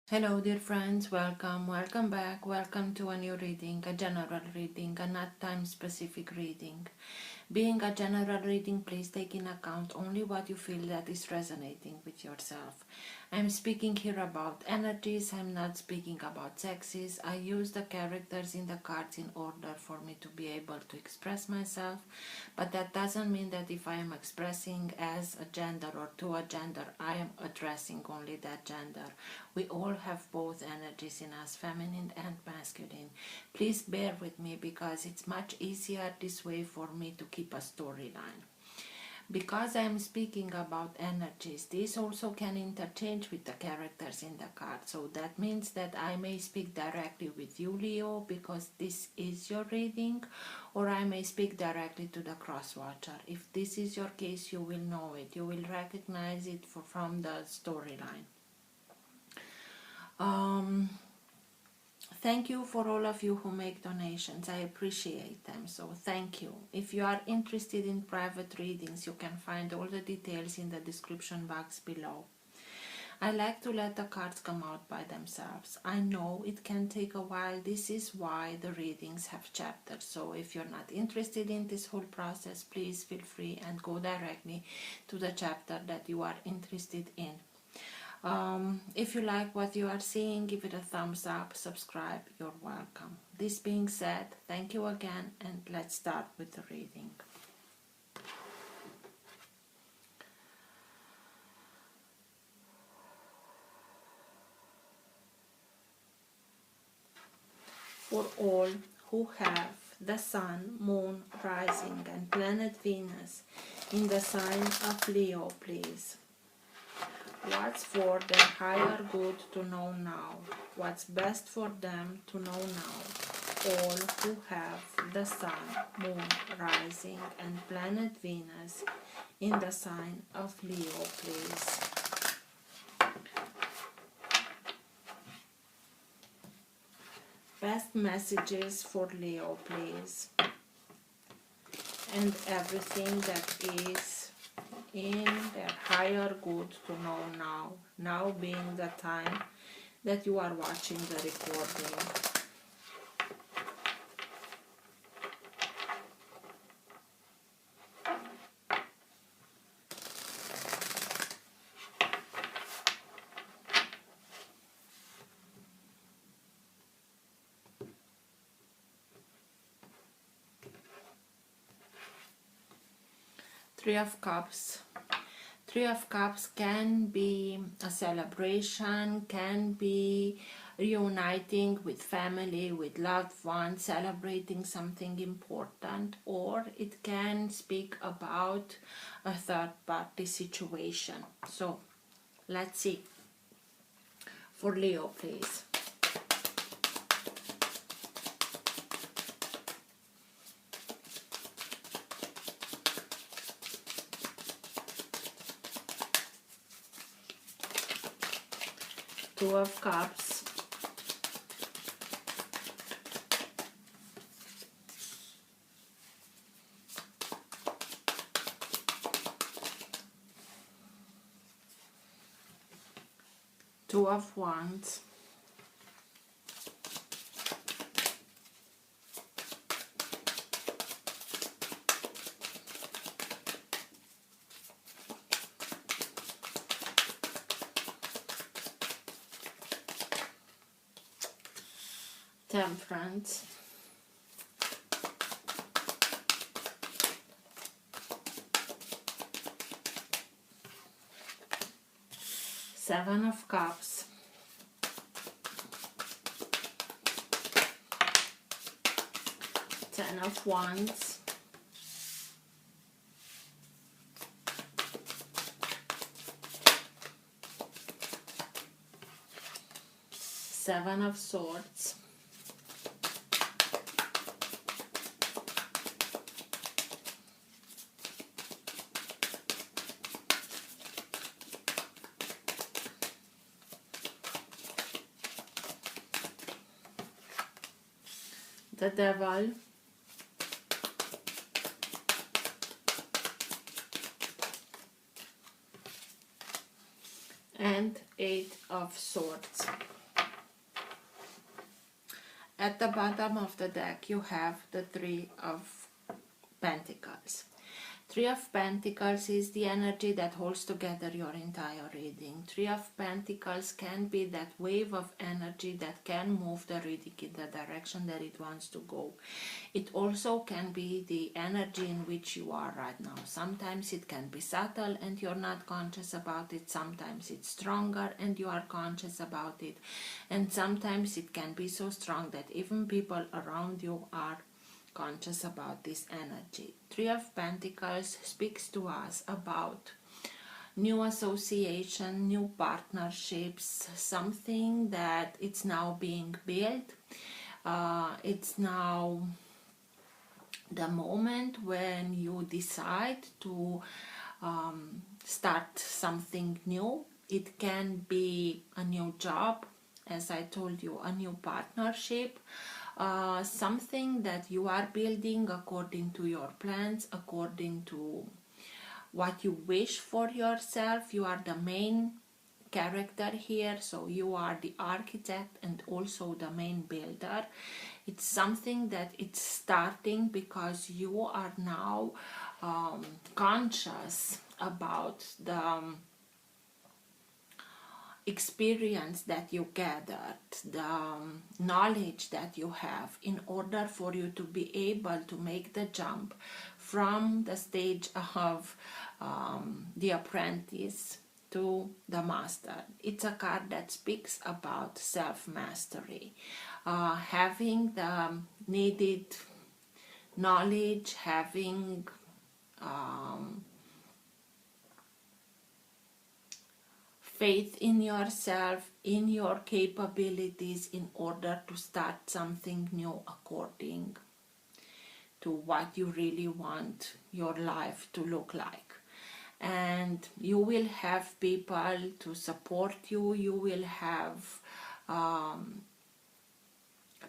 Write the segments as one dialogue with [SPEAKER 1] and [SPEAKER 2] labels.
[SPEAKER 1] Hello dear friends, welcome back, welcome to a new reading, a general reading, a not time specific reading. Being a general reading, please take in account only what you feel that is resonating with yourself. I'm speaking here about energies, I'm not speaking about sexes. I use the characters in the cards in order for me to be able to express myself, but that doesn't mean that if I am expressing as a gender or to a gender, I am addressing only that gender. We all have both energies in us, feminine and masculine. Please bear with me because it's much easier this way for me to keep a storyline. Because I am speaking about energies, this also can interchange with the characters in the card. So that means that I may speak directly with you, Leo, because this is your reading, or I may speak directly to the cross-watcher. If this is your case, you will know it. You will recognize it from the storyline. Thank you for all of you who make donations. I appreciate them, so thank you. If you are interested in private readings, you can find all the details in the description box below. I like to let the cards come out by themselves. I know it can take a while. This is why the readings have chapters. So if you're not interested in this whole process, please feel free and go directly to the chapter that you are interested in. If you like what you are seeing, give it a thumbs up, subscribe, you're welcome. This being said, thank you again, and let's start with the reading. For all who have the Sun, Moon, Rising, and Planet Venus in the sign of Leo, please. What's for their higher good to know now? What's best for them to know now? All who have the Sun, Moon, Rising, and Planet Venus in the sign of Leo, please. Best messages for Leo, please. And everything that is in their higher good to know now. Now being the time that you are watching the recording. Three of Cups. Three of Cups can be a celebration, can be reuniting with family, with loved ones, celebrating something important, or it can speak about a third party situation. So let's see. For Leo, please. Two of Cups, Two of Wands, Temperance, Seven of Cups, Ten of Wands, Seven of Swords, the Devil, and Eight of Swords. At the bottom of the deck, you have the Three of Pentacles. Three of Pentacles is the energy that holds together your entire reading. Three of Pentacles can be that wave of energy that can move the reading in the direction that it wants to go. It also can be the energy in which you are right now. Sometimes it can be subtle and you're not conscious about it. Sometimes it's stronger and you are conscious about it. And sometimes it can be so strong that even people around you are conscious about this energy. Three of Pentacles speaks to us about new association, new partnerships, something that it's now being built. It's now the moment when you decide to start something new. It can be a new job, as I told you, a new partnership, something that you are building according to your plans, according to what you wish for yourself. You are the main character here, so you are the architect and also the main builder. It's something that it's starting because you are now conscious about the experience that you gathered, the knowledge that you have, in order for you to be able to make the jump from the stage of the apprentice to the master. It's a card that speaks about self-mastery, having the needed knowledge, having faith in yourself, in your capabilities, in order to start something new according to what you really want your life to look like. And you will have people to support you, you will have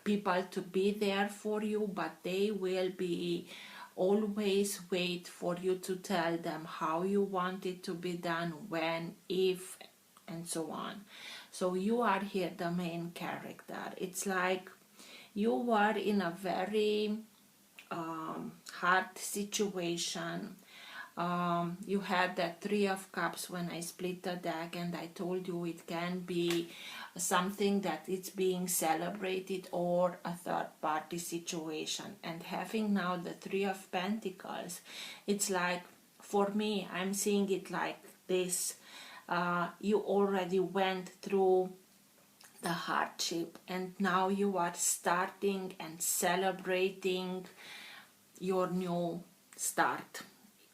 [SPEAKER 1] people to be there for you, but they will be always wait for you to tell them how you want it to be done, when, if, and so on. So you are here the main character. It's like you were in a very hard situation. You had that Three of Cups when I split the deck, and I told you it can be something that it's being celebrated or a third party situation. And having now the Three of Pentacles, it's like, for me, I'm seeing it like this. You already went through the hardship and now you are starting and celebrating your new start.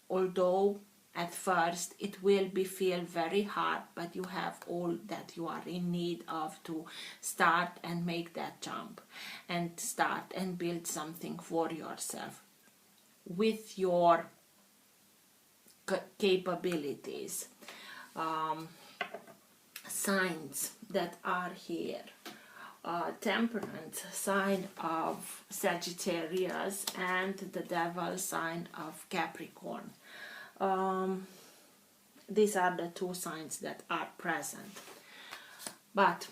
[SPEAKER 1] Although at first it will feel very hard, but you have all that you are in need of to start and make that jump and start and build something for yourself with your capabilities. Signs that are here: Temperance, sign of Sagittarius, and the Devil, sign of Capricorn. These are the two signs that are present. But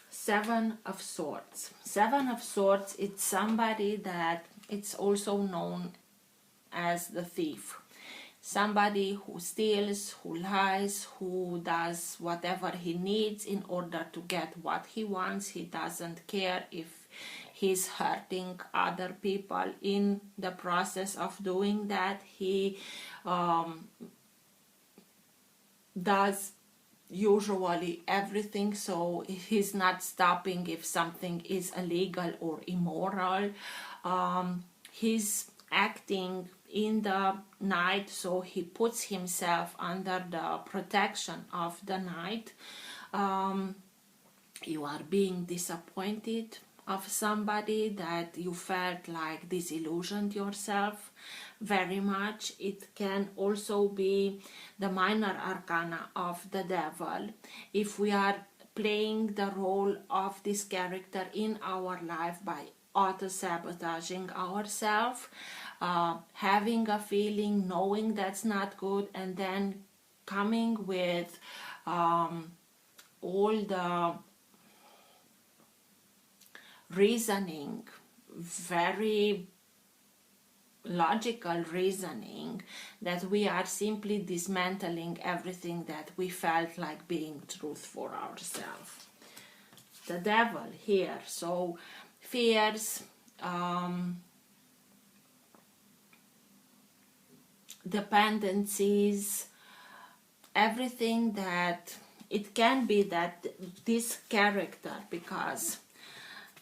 [SPEAKER 1] Seven of Swords. Seven of Swords, it's somebody that it's also known as the thief. Somebody who steals, who lies, who does whatever he needs in order to get what he wants. He doesn't care if he's hurting other people in the process of doing that. He does usually everything, so he's not stopping if something is illegal or immoral. He's acting in the night, so he puts himself under the protection of the night. You are being disappointed of somebody that you felt like disillusioned yourself very much. It can also be the minor arcana of the Devil. If we are playing the role of this character in our life by auto-sabotaging ourselves, having a feeling, knowing that's not good, and then coming with all the reasoning, very logical reasoning, that we are simply dismantling everything that we felt like being truth for ourselves. The devil here, so fears, dependencies, everything that it can be that this character, because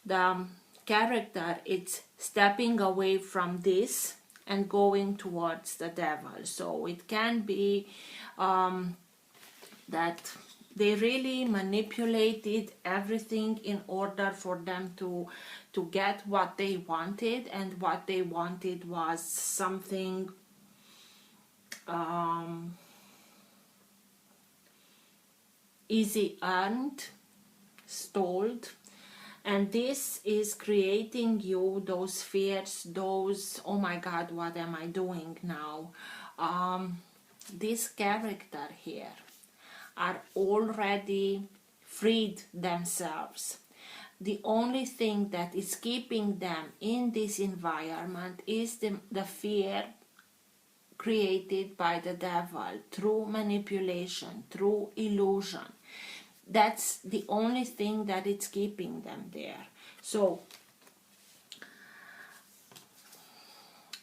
[SPEAKER 1] the character is stepping away from this and going towards the devil. So it can be that they really manipulated everything in order for them to get what they wanted, and what they wanted was something easy earned, stalled, and this is creating you those fears, those, oh my God, what am I doing now? This character here are already freed themselves. The only thing that is keeping them in this environment is the fear created by the devil through manipulation, through illusion. That's the only thing that is keeping them there. So,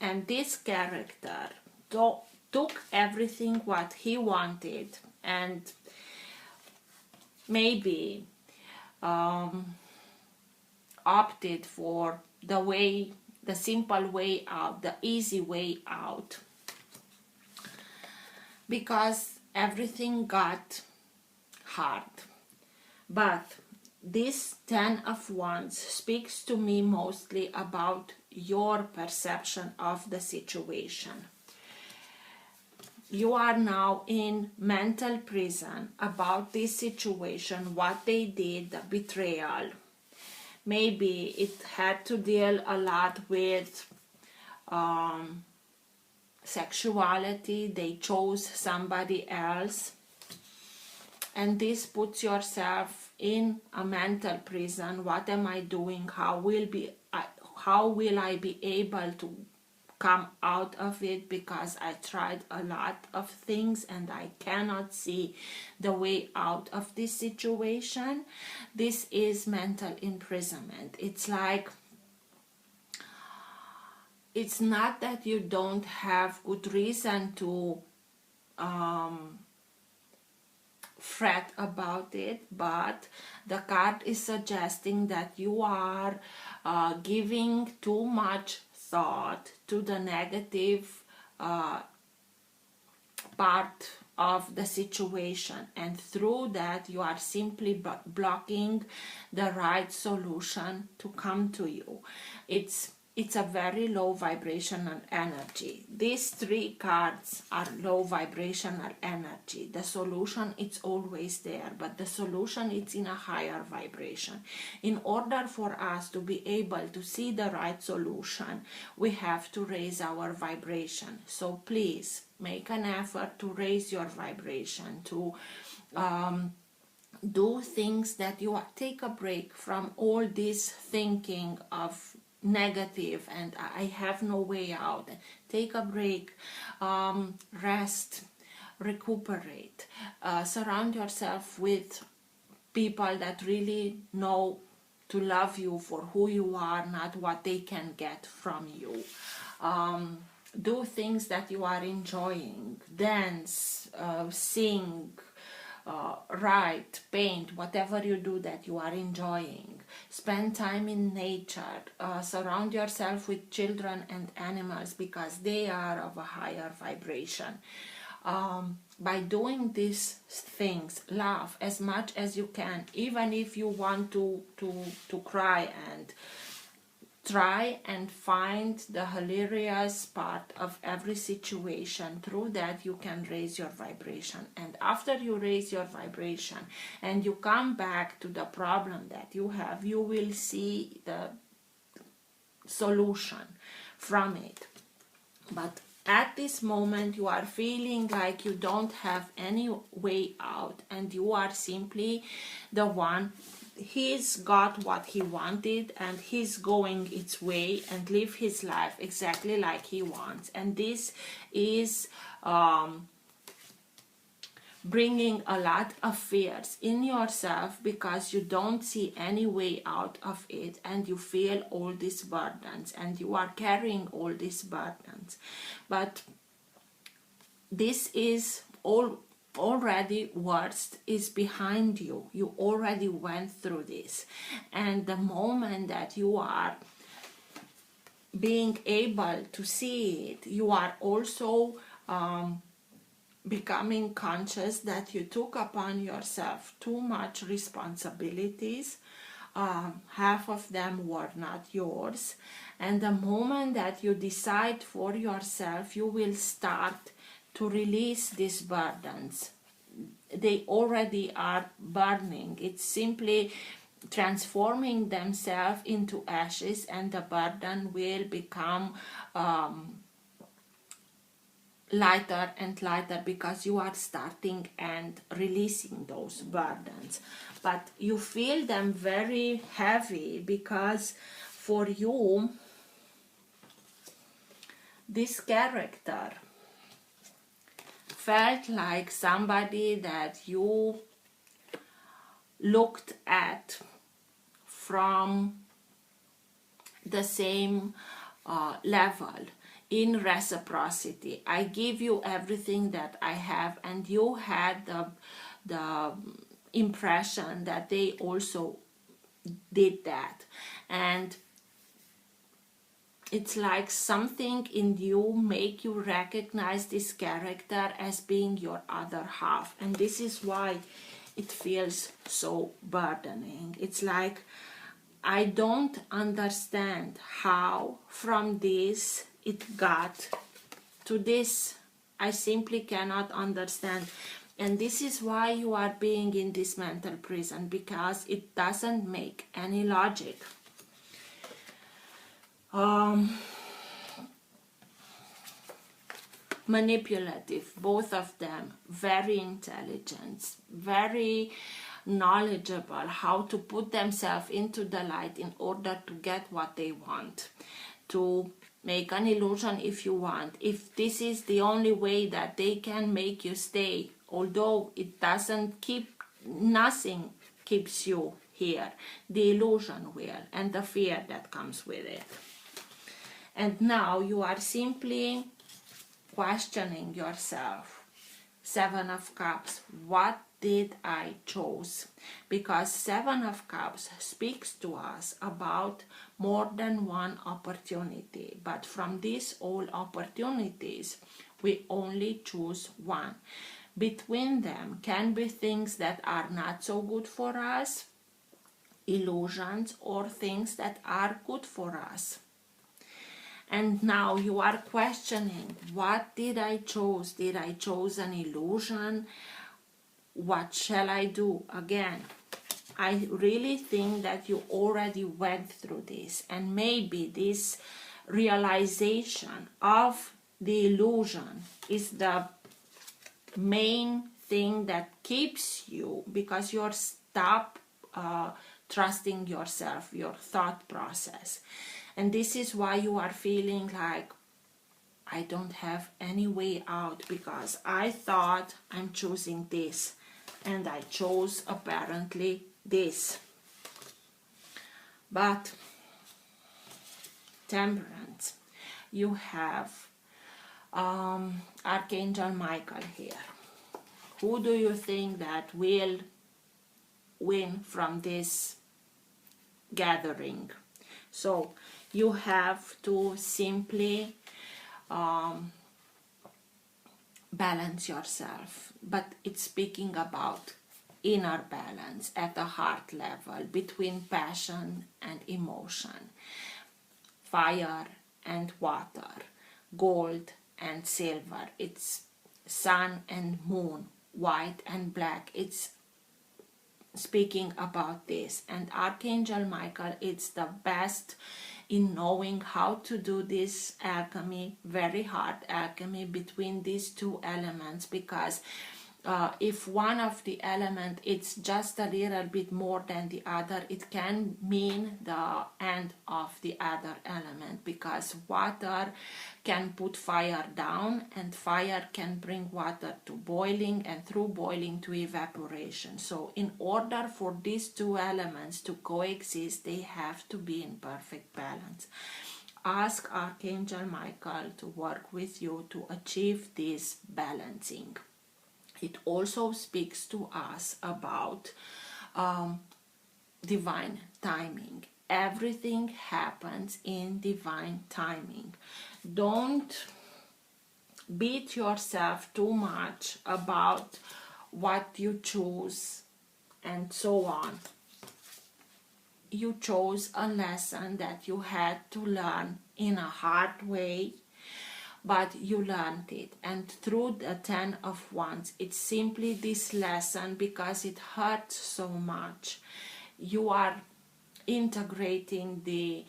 [SPEAKER 1] and this character took everything what he wanted, and maybe opted for the simple way out, the easy way out, because everything got hard. But this 10 of Wands speaks to me mostly about your perception of the situation. You are now in mental prison about this situation, what they did, the betrayal. Maybe it had to deal a lot with sexuality. They chose somebody else. And this puts yourself in a mental prison. What am I doing? How will I be able to come out of it? Because I tried a lot of things and I cannot see the way out of this situation. This is mental imprisonment. It's like, it's not that you don't have good reason to fret about it, but the card is suggesting that you are giving too much thought to the negative part of the situation, and through that you are simply blocking the right solution to come to you. It's a very low vibrational energy. These 3 cards are low vibrational energy. The solution, it's always there, but the solution, it's in a higher vibration. In order for us to be able to see the right solution, we have to raise our vibration. So please make an effort to raise your vibration, to do things that you are, take a break from all this thinking of negative and I have no way out. Take a break, rest, recuperate, surround yourself with people that really know to love you for who you are, not what they can get from you. Do things that you are enjoying, dance, sing, write, paint, whatever you do that you are enjoying. Spend time in nature, surround yourself with children and animals because they are of a higher vibration. By doing these things, laugh as much as you can, even if you want to cry, and try and find the hilarious part of every situation. Through that you can raise your vibration, and after you raise your vibration and you come back to the problem that you have, you will see the solution from it. But at this moment you are feeling like you don't have any way out, and you are simply the one. He's got what he wanted and he's going its way and live his life exactly like he wants, and this is bringing a lot of fears in yourself because you don't see any way out of it, and you feel all these burdens and you are carrying all these burdens. But this is all already worst is behind you. You already went through this, and the moment that you are being able to see it, you are also becoming conscious that you took upon yourself too much responsibilities. Half of them were not yours, and the moment that you decide for yourself, you will start to release these burdens. They already are burning. It's simply transforming themselves into ashes, and the burden will become lighter and lighter because you are starting and releasing those burdens. But you feel them very heavy because for you this character felt like somebody that you looked at from the same level, in reciprocity. I give you everything that I have, and you had the impression that they also did that. And it's like something in you make you recognize this character as being your other half, and this is why it feels so burdening. It's like, I don't understand how from this it got to this. I simply cannot understand. And this is why you are being in this mental prison, because it doesn't make any logic. Manipulative, both of them, very intelligent, very knowledgeable how to put themselves into the light in order to get what they want, to make an illusion if you want, if this is the only way that they can make you stay, although it doesn't keep, nothing keeps you here, the illusion will, and the fear that comes with it. And now you are simply questioning yourself. Seven of Cups, what did I choose? Because Seven of Cups speaks to us about more than one opportunity, but from these all opportunities we only choose one. Between them can be things that are not so good for us, illusions, or things that are good for us. And now you are questioning, what did I choose? Did I choose an illusion? What shall I do? Again, I really think that you already went through this, and maybe this realization of the illusion is the main thing that keeps you, because you're stop trusting yourself, your thought process. And this is why you are feeling like, I don't have any way out, because I thought I'm choosing this and I chose apparently this. But Temperance, you have Archangel Michael here. Who do you think that will win from this gathering? So you have to simply balance yourself, but it's speaking about inner balance at the heart level between passion and emotion, fire and water, gold and silver. It's sun and moon, white and black. It's speaking about this. And Archangel Michael, it's the best in knowing how to do this alchemy, very hard alchemy between these two elements, because if one of the element it's just a little bit more than the other, it can mean the end of the other element, because water can put fire down and fire can bring water to boiling and through boiling to evaporation. So in order for these two elements to coexist, they have to be in perfect balance. Ask Archangel Michael to work with you to achieve this balancing. It also speaks to us about divine timing. Everything happens in divine timing. Don't beat yourself too much about what you choose and so on. You chose a lesson that you had to learn in a hard way, but you learned it, and through the 10 of Wands, it's simply this lesson, because it hurts so much. You are integrating the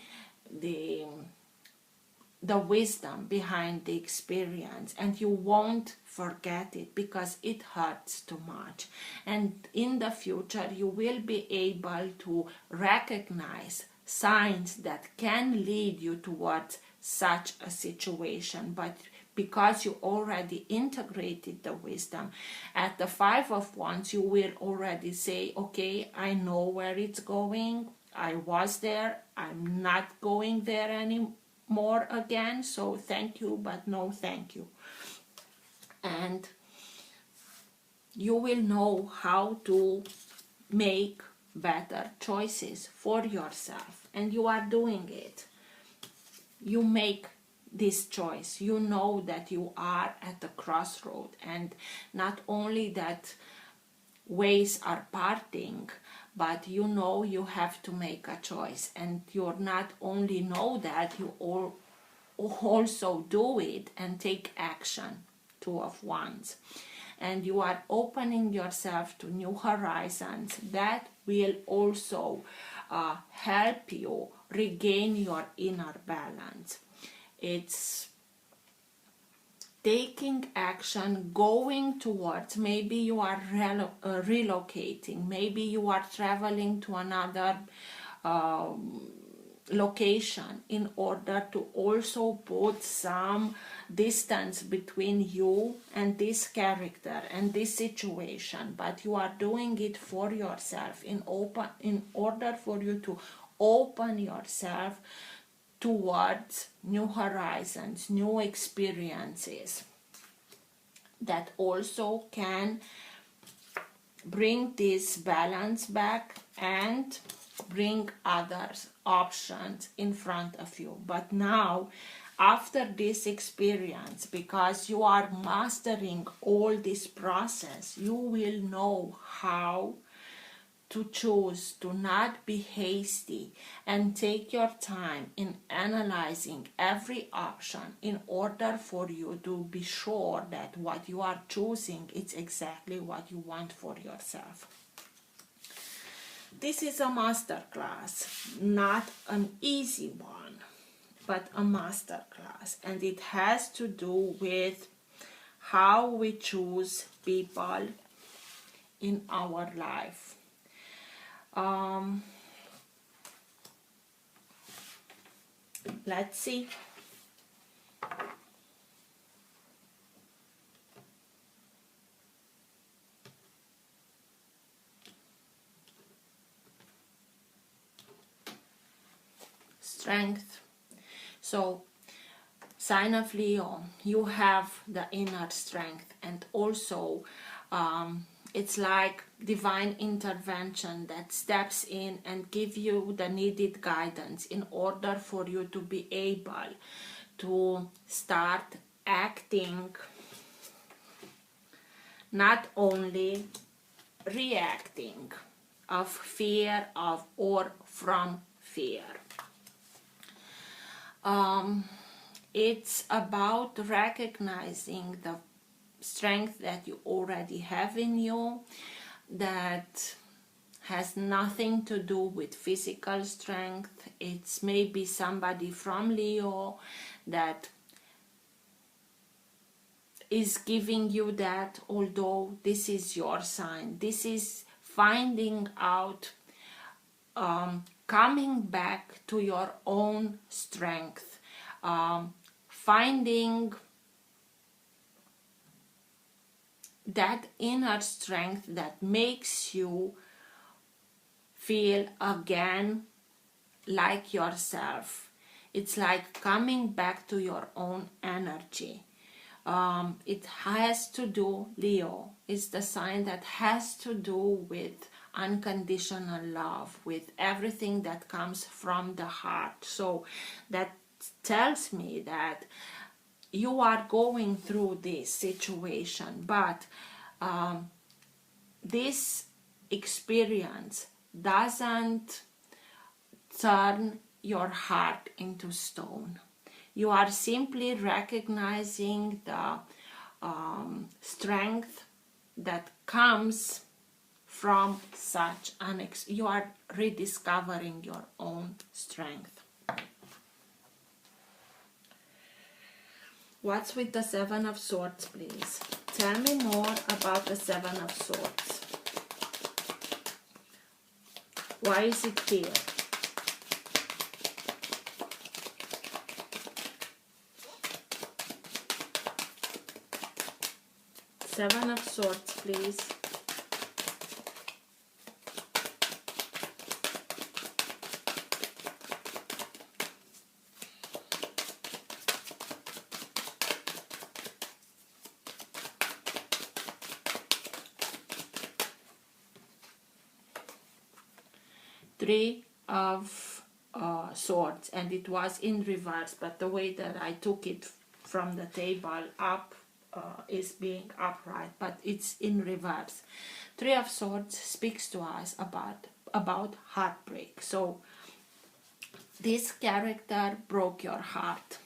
[SPEAKER 1] wisdom behind the experience, and you won't forget it because it hurts too much. And in the future, you will be able to recognize signs that can lead you towards such a situation, but because you already integrated the wisdom at the 5 of Wands, you will already say, okay, I know where it's going, I was there, I'm not going there anymore again, so thank you but no thank you. And you will know how to make better choices for yourself, and you are doing it. You make this choice. You know that you are at the crossroad, and not only that ways are parting, but you know you have to make a choice, and you not only know that, you also do it and take action. 2 of Wands. And you are opening yourself to new horizons that will also help you regain your inner balance. It's taking action, going towards, maybe you are relocating, maybe you are traveling to another location in order to also put some distance between you and this character and this situation, but you are doing it for yourself in order for you to open yourself towards new horizons, new experiences that also can bring this balance back and bring other options in front of you. But now, after this experience, because you are mastering all this process, you will know how to choose to not be hasty and take your time in analyzing every option in order for you to be sure that what you are choosing is exactly what you want for yourself. This is a masterclass, not an easy one, but a masterclass, and it has to do with how we choose people in our life. Let's see. Strength. So, sign of Leo, you have the inner strength, and also it's like divine intervention that steps in and give you the needed guidance in order for you to be able to start acting, not only reacting of fear of or from fear. It's about recognizing the strength that you already have in you, that has nothing to do with physical strength. It's maybe somebody from Leo that is giving you that, although this is your sign. This is finding out, coming back to your own strength, finding that inner strength that makes you feel again like yourself. It's like coming back to your own energy. It has to do, Leo is the sign that has to do with unconditional love, with everything that comes from the heart. So that tells me that you are going through this situation, but this experience doesn't turn your heart into stone. You are simply recognizing the strength that comes from such an you are rediscovering your own strength. What's with the Seven of Swords, please? Tell me more about the Seven of Swords. Why is it here? Seven of Swords, please. Three of Swords, and it was in reverse, but the way that I took it from the table up is being upright, but it's in reverse. Three of Swords speaks to us about heartbreak. So this character broke your heart,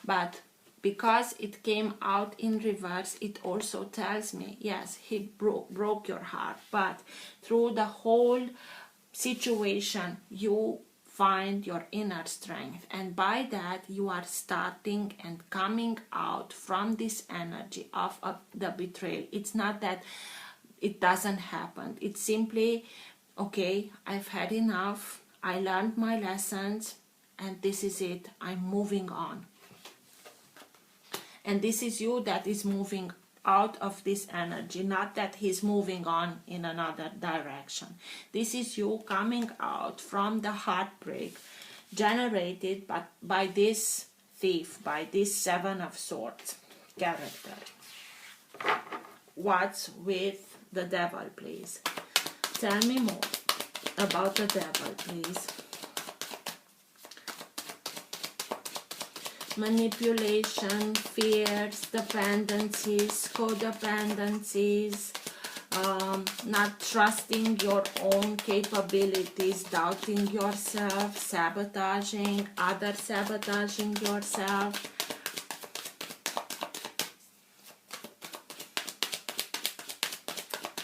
[SPEAKER 1] but because it came out in reverse, it also tells me, yes, he broke your heart, but through the whole situation you find your inner strength, and by that you are starting and coming out from this energy of the betrayal. It's not that it doesn't happen, it's simply, okay, I've had enough, I learned my lessons, and this is it, I'm moving on. And this is you that is moving out of this energy, not that he's moving on in another direction. This is you coming out from the heartbreak generated by this thief, by this Seven of Swords character. What's with the Devil, please? Tell me more about the Devil, please. Manipulation, fears, dependencies, codependencies, not trusting your own capabilities, doubting yourself, sabotaging, others sabotaging yourself.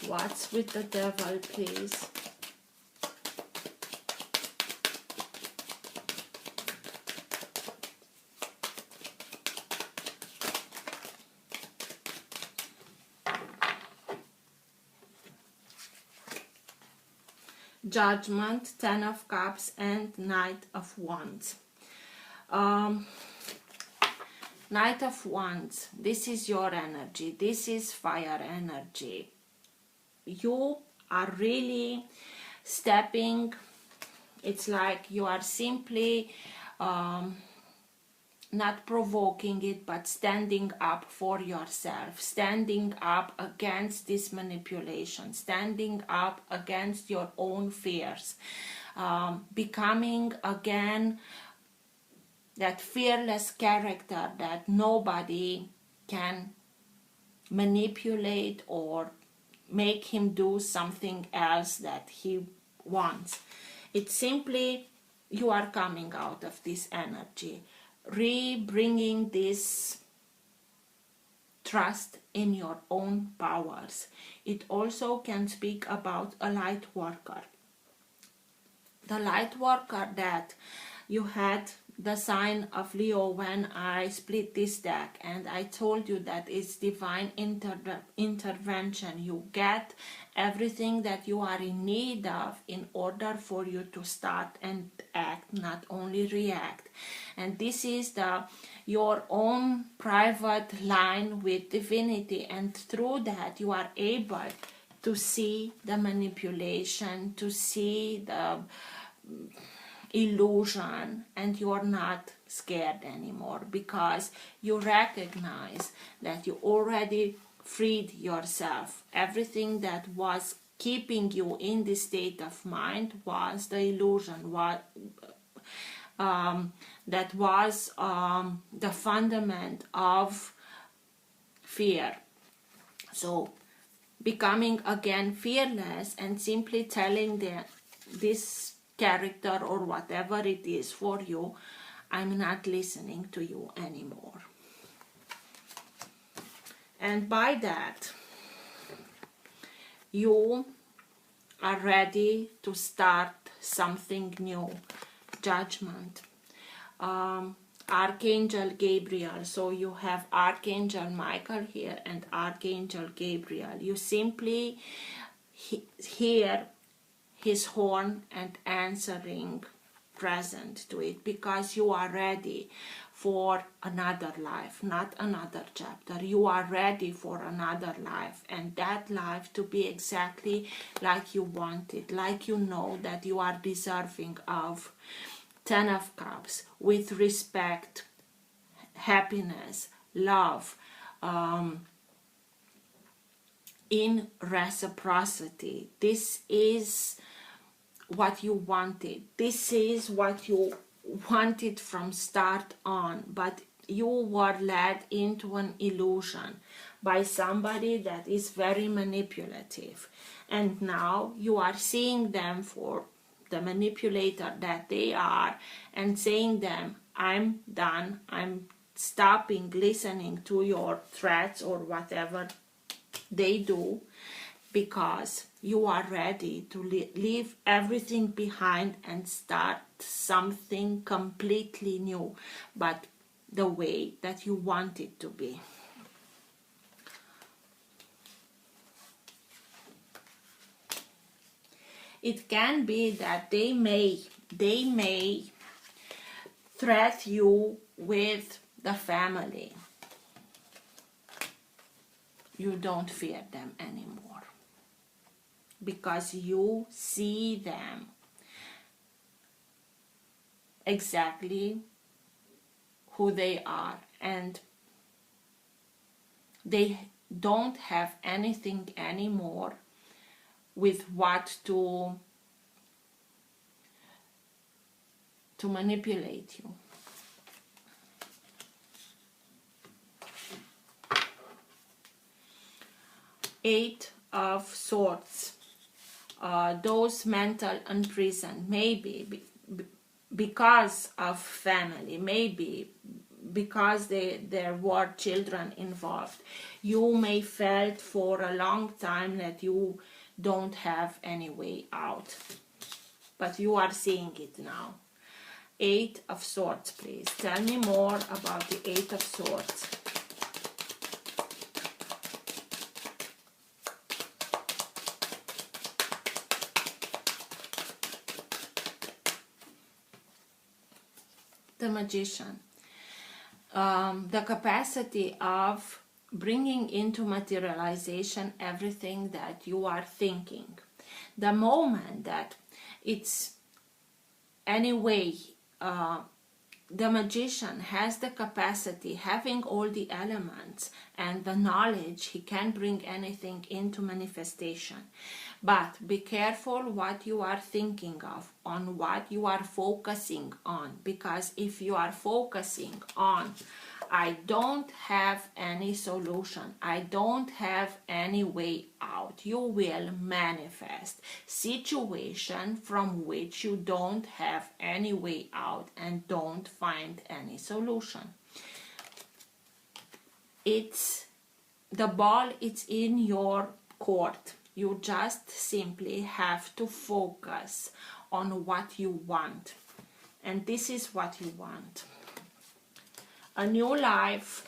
[SPEAKER 1] What's with the Devil, please? Judgment, Ten of Cups, and Knight of Wands. Knight of Wands, this is your energy, this is fire energy. You are really stepping, it's like you are simply not provoking it, but standing up for yourself, standing up against this manipulation, standing up against your own fears, becoming again that fearless character that nobody can manipulate or make him do something else that he wants. It's simply you are coming out of this energy, bringing this trust in your own powers. It also can speak about a light worker. The light worker that you had the sign of Leo when I split this deck, and I told you that it's divine intervention. You get everything that you are in need of in order for you to start and act, not only react. And this is your own private line with divinity, and through that you are able to see the manipulation, to see the illusion, and you're not scared anymore because you recognize that you already freed yourself. Everything that was keeping you in this state of mind was the illusion, that was the fundament of fear. So becoming again fearless and simply telling this character or whatever it is for you, I'm not listening to you anymore. And by that, you are ready to start something new. Judgment. Archangel Gabriel. So you have Archangel Michael here and Archangel Gabriel. You simply hear his horn and answering present to it, because you are ready for another life, not another chapter. You are ready for another life, and that life to be exactly like you want it, like you know that you are deserving of. 10 of Cups, with respect, happiness, love, in reciprocity. This is what you wanted. This is what you wanted from start on, but you were led into an illusion by somebody that is very manipulative, and now you are seeing them for the manipulator that they are and saying them, I'm done, I'm stopping listening to your threats or whatever they do, because you are ready to leave everything behind and start something completely new, but the way that you want it to be. It can be that they may threat you with the family. You don't fear them anymore, because you see them exactly who they are, and they don't have anything anymore with what to manipulate you. Eight of Swords. Those mental imprisoned, maybe because of family, maybe because there were children involved. You may felt for a long time that you don't have any way out, but you are seeing it now. 8 of Swords, please. Tell me more about the 8 of Swords. The Magician. The capacity of bringing into materialization everything that you are thinking. The moment that it's anyway, the magician has the capacity, having all the elements and the knowledge, he can bring anything into manifestation. But be careful what you are thinking of, on what you are focusing on, because if you are focusing on, I don't have any solution, I don't have any way out, you will manifest situation from which you don't have any way out and don't find any solution. It's the ball is in your court. You just simply have to focus on what you want. And this is what you want. A new life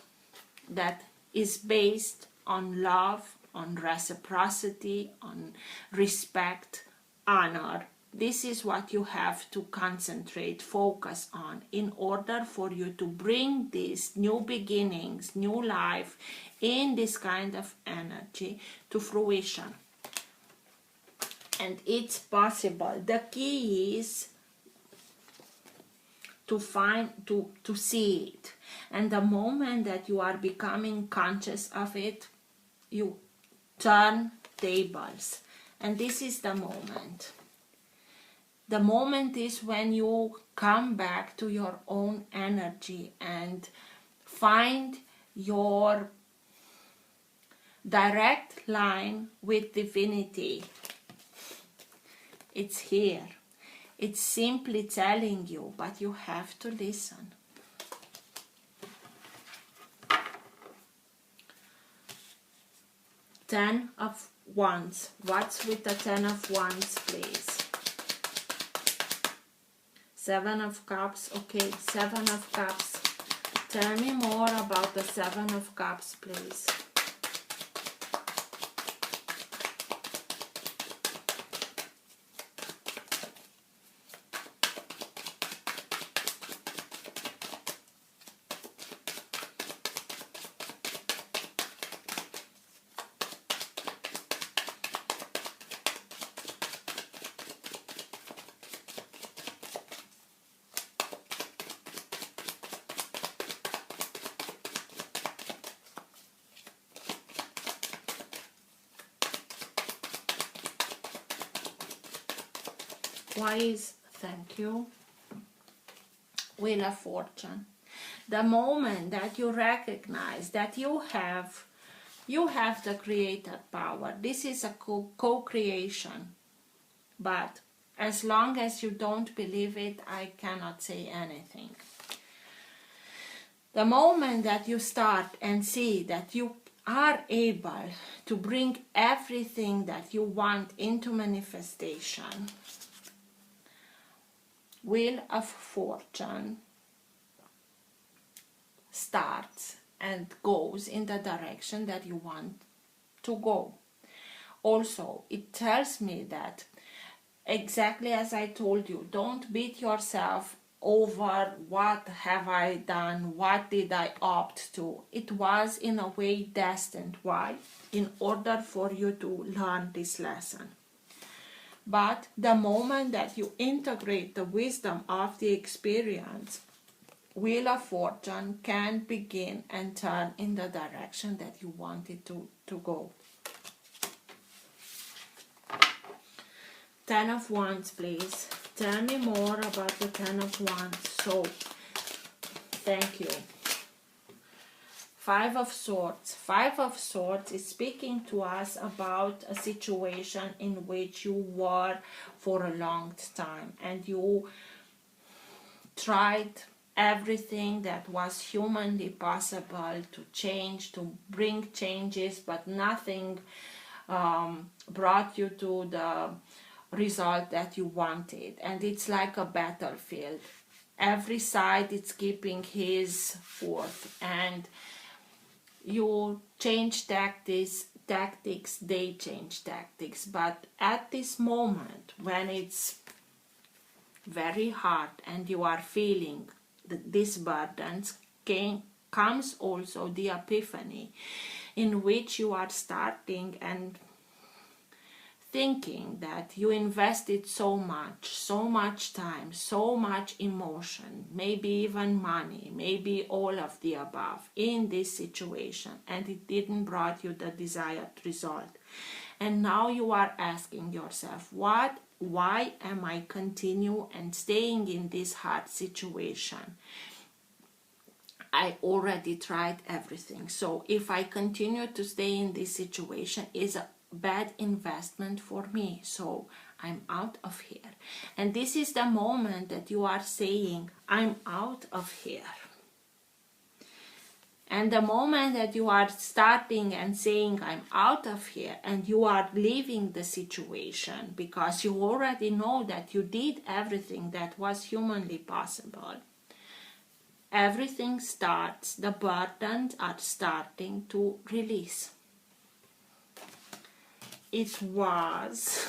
[SPEAKER 1] that is based on love, on reciprocity, on respect, honor. This is what you have to concentrate, focus on in order for you to bring these new beginnings, new life in this kind of energy to fruition. And it's possible. The key is to see it. And the moment that you are becoming conscious of it, you turn tables. And this is the moment. The moment is when you come back to your own energy and find your direct line with divinity. It's here. It's simply telling you, but you have to listen. Ten of Wands. What's with the Ten of Wands, please? Seven of Cups. Okay, Seven of Cups. Tell me more about the Seven of Cups, please. Thank you. Wheel of Fortune. The moment that you recognize that you have the creator power. This is a co-creation. But as long as you don't believe it, I cannot say anything. The moment that you start and see that you are able to bring everything that you want into manifestation, Wheel of Fortune starts and goes in the direction that you want to go. Also, it tells me that, exactly as I told you, don't beat yourself over what have I done, what did I opt to. It was in a way destined. Why? In order for you to learn this lesson. But the moment that you integrate the wisdom of the experience, Wheel of Fortune can begin and turn in the direction that you want it to go. Ten of Wands, please. Tell me more about the Ten of Wands. So, thank you. Five of Swords. Five of Swords is speaking to us about a situation in which you were for a long time and you tried everything that was humanly possible to change, to bring changes, but nothing brought you to the result that you wanted. And it's like a battlefield. Every side is keeping his forth, and you change tactics, they change tactics. But at this moment, when it's very hard and you are feeling these burdens, comes also the epiphany, in which you are starting and thinking that you invested so much time, so much emotion, maybe even money, maybe all of the above in this situation, and it didn't brought you the desired result. And now you are asking yourself, why am I continue and staying in this hard situation? I already tried everything. So if I continue to stay in this situation, is a bad investment for me, so I'm out of here. And this is the moment that you are saying, I'm out of here. And the moment that you are starting and saying, I'm out of here, and you are leaving the situation because you already know that you did everything that was humanly possible, everything starts, the burdens are starting to release. It was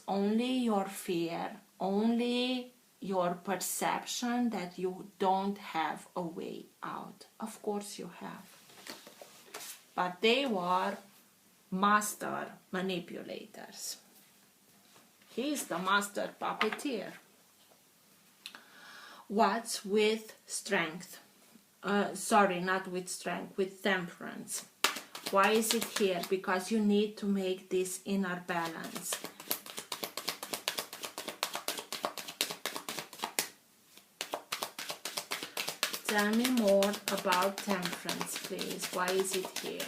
[SPEAKER 1] only your fear, only your perception that you don't have a way out. Of course you have. But they were master manipulators. He's the master puppeteer. What's with strength? Not with strength, with temperance. Why is it here? Because you need to make this inner balance. Tell me more about temperance, please. Why is it here?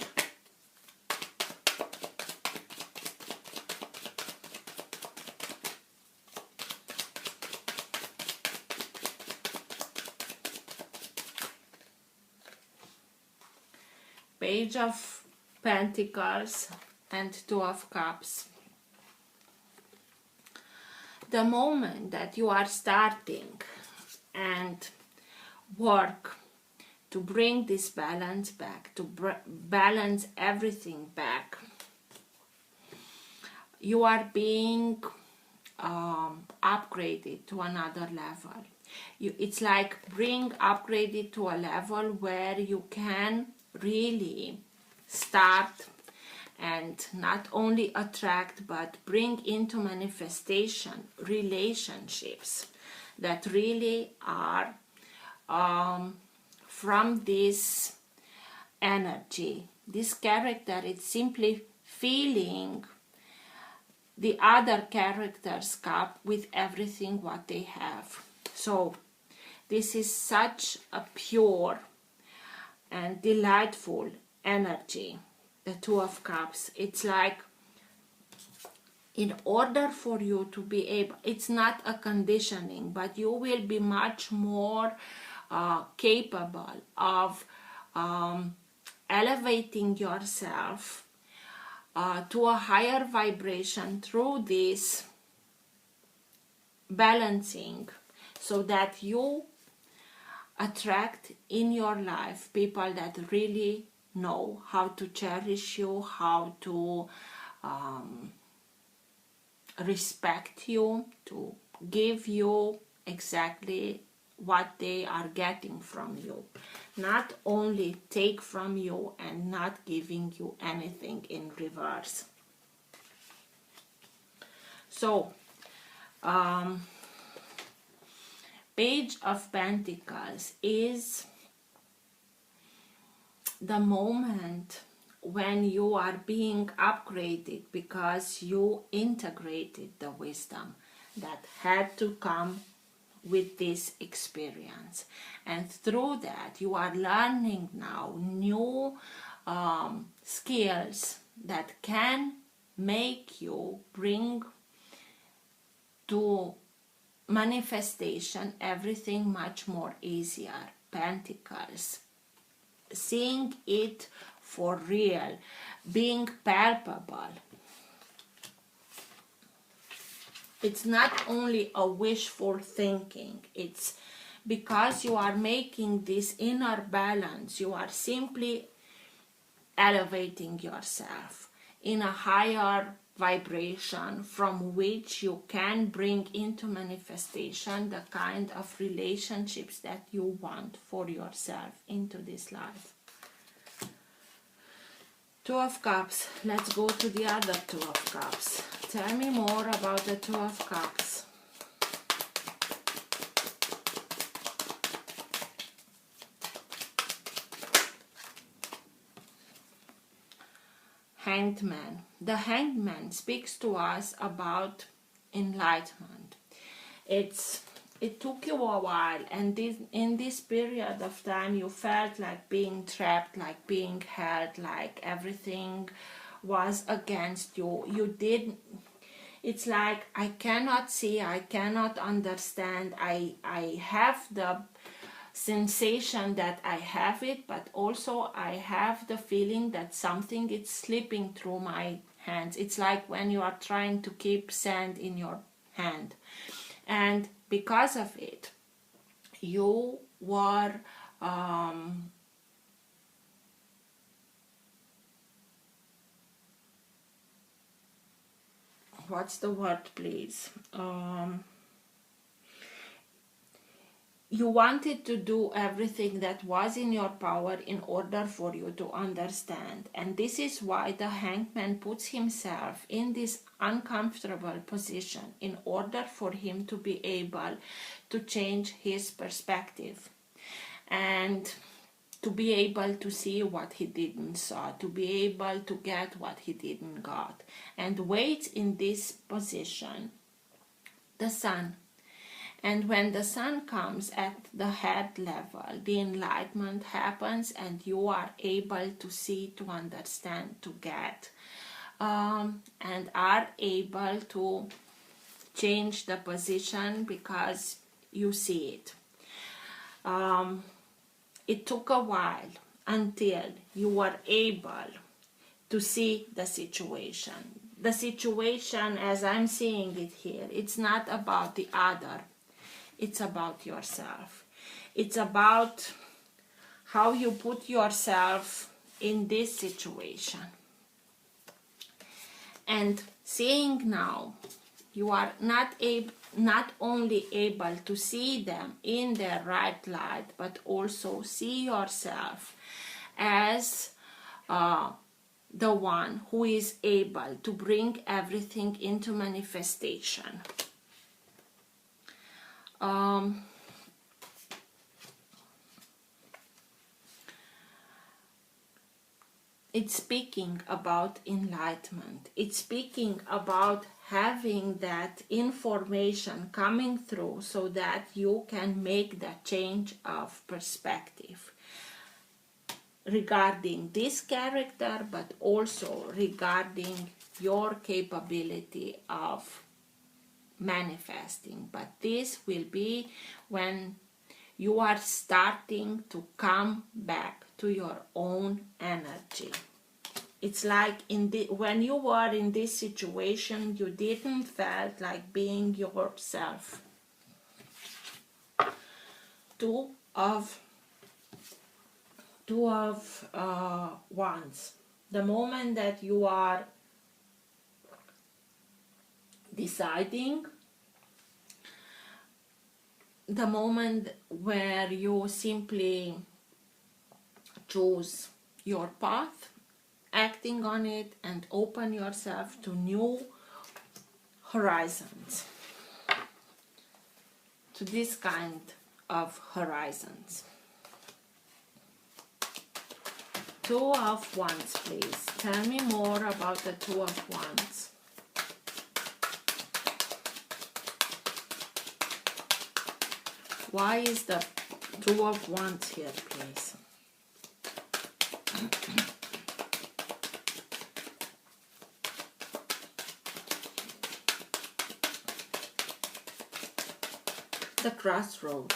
[SPEAKER 1] Page of Pentacles and Two of Cups. The moment that you are starting and work to bring this balance back, to balance everything back, you are being upgraded to another level. It's like being upgraded to a level where you can really start and not only attract but bring into manifestation relationships that really are from this energy. This character is simply feeling the other character's cup with everything what they have. So this is such a pure and delightful energy, the Two of Cups. It's like, in order for you to be able, it's not a conditioning, but you will be much more capable of elevating yourself to a higher vibration through this balancing, so that you attract in your life people that really know how to cherish you, how to respect you, to give you exactly what they are getting from you, not only take from you and not giving you anything in reverse. So Page of Pentacles is the moment when you are being upgraded because you integrated the wisdom that had to come with this experience, and through that you are learning now new skills that can make you bring to manifestation everything much more easier. Pentacles, seeing it for real, being palpable. It's not only a wishful thinking, it's because you are making this inner balance, you are simply elevating yourself in a higher vibration from which you can bring into manifestation the kind of relationships that you want for yourself into this life. Two of Cups. Let's go to the other Two of Cups. Tell me more about the Two of Cups. Hanged Man. The Hanged Man speaks to us about enlightenment. It took you a while, and in this period of time you felt like being trapped, like being held, like everything was against you. It's like, I cannot see, I cannot understand, I have the sensation that I have it, but also I have the feeling that something is slipping through my hands. It's like when you are trying to keep sand in your hand, and because of it you were what's the word, please? You wanted to do everything that was in your power in order for you to understand. And this is why the hangman puts himself in this uncomfortable position, in order for him to be able to change his perspective and to be able to see what he didn't saw, to be able to get what he didn't got, and waits in this position the sun. And when the sun comes at the head level, the enlightenment happens, and you are able to see, to understand, to get, and are able to change the position because you see it. It took a while until you were able to see the situation. The situation, as I'm seeing it here, it's not about the other. It's about yourself. It's about how you put yourself in this situation. And seeing now, you are not only able to see them in their right light, but also see yourself as the one who is able to bring everything into manifestation. It's speaking about enlightenment. It's speaking about having that information coming through so that you can make that change of perspective regarding this character, but also regarding your capability of manifesting. But this will be when you are starting to come back to your own energy. It's like when you were in this situation, you didn't felt like being yourself. Two of wands. The moment that you are deciding, the moment where you simply choose your path, acting on it, and open yourself to new horizons, to this kind of horizons. Two of Wands, please. Tell me more about the Two of Wands. Why is the Two of Wands here, please? The crossroad.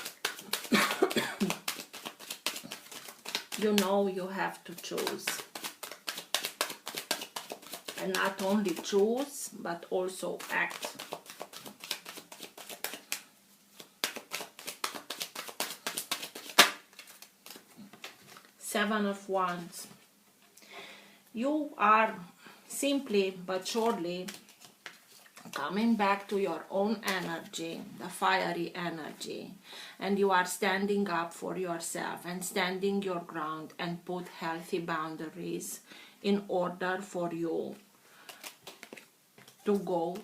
[SPEAKER 1] You know you have to choose. And not only choose, but also act. Seven of Wands. You are simply but surely coming back to your own energy, the fiery energy, and you are standing up for yourself and standing your ground and put healthy boundaries in order for you to go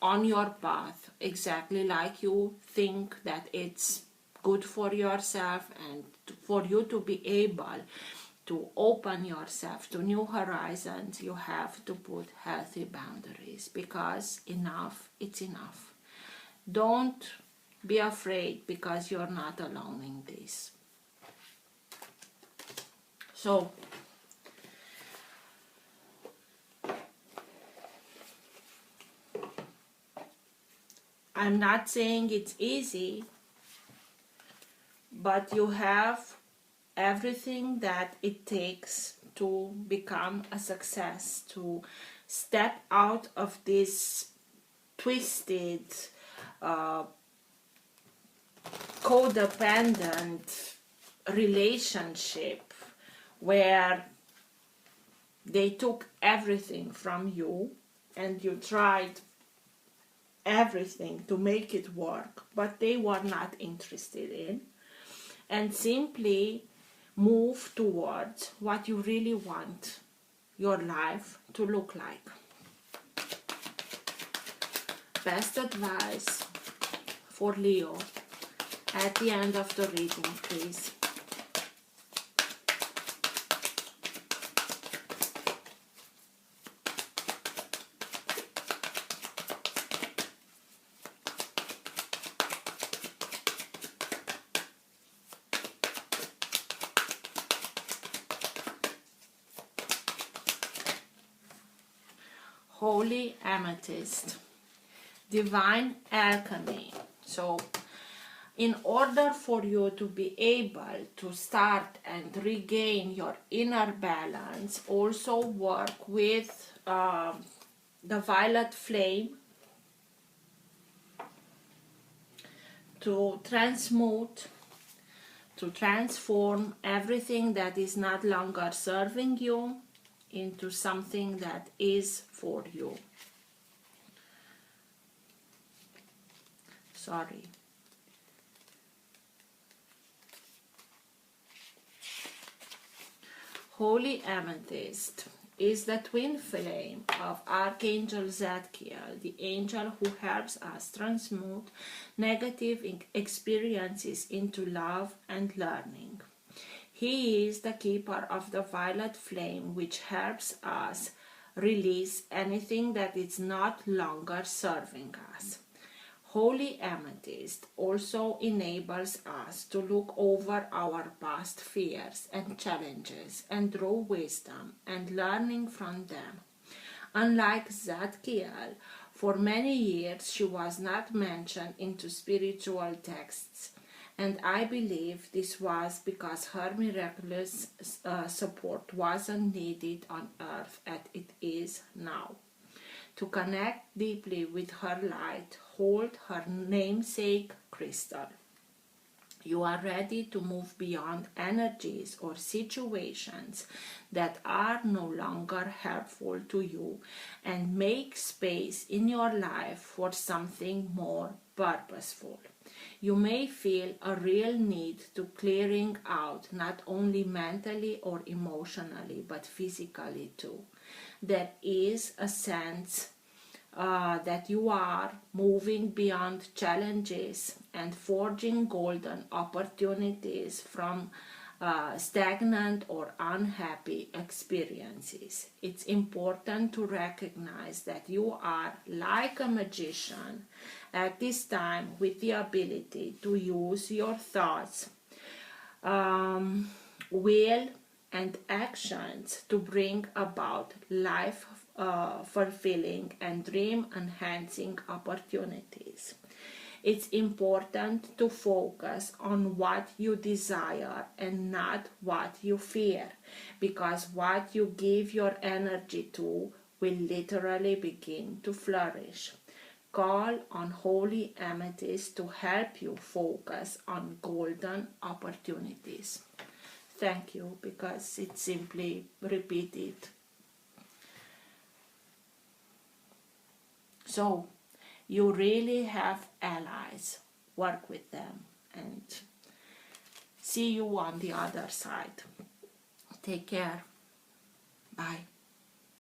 [SPEAKER 1] on your path exactly like you think that it's good for yourself, and for you to be able to open yourself to new horizons. You have to put healthy boundaries, because enough, it's enough. Don't be afraid, because you're not alone in this. So, I'm not saying it's easy, but you have everything that it takes to become a success, to step out of this twisted, codependent relationship where they took everything from you and you tried everything to make it work, but they were not interested in, and simply move towards what you really want your life to look like. Best advice for Leo at the end of the reading, please. Holy Amethyst, divine alchemy. So in order for you to be able to start and regain your inner balance, also work with the violet flame to transmute, to transform everything that is not longer serving you into something that is for you. Sorry. Holy Amethyst is the twin flame of Archangel Zadkiel, the angel who helps us transmute negative experiences into love and learning. He is the keeper of the violet flame, which helps us release anything that is not longer serving us. Holy Amethyst also enables us to look over our past fears and challenges and draw wisdom and learning from them. Unlike Zadkiel, for many years she was not mentioned into spiritual texts, and I believe this was because her miraculous support wasn't needed on earth as it is now. To connect deeply with her light, hold her namesake crystal. You are ready to move beyond energies or situations that are no longer helpful to you and make space in your life for something more purposeful. You may feel a real need to clearing out, not only mentally or emotionally, but physically too. There is a sense that you are moving beyond challenges and forging golden opportunities from stagnant or unhappy experiences. It's important to recognize that you are like a magician at this time with the ability to use your thoughts, will, and actions to bring about life fulfilling and dream enhancing opportunities. It's important to focus on what you desire and not what you fear, because what you give your energy to will literally begin to flourish. Call on Holy Amethyst to help you focus on golden opportunities. Thank you, because it's simply repeated. So, you really have allies. Work with them and see you on the other side. Take care. Bye.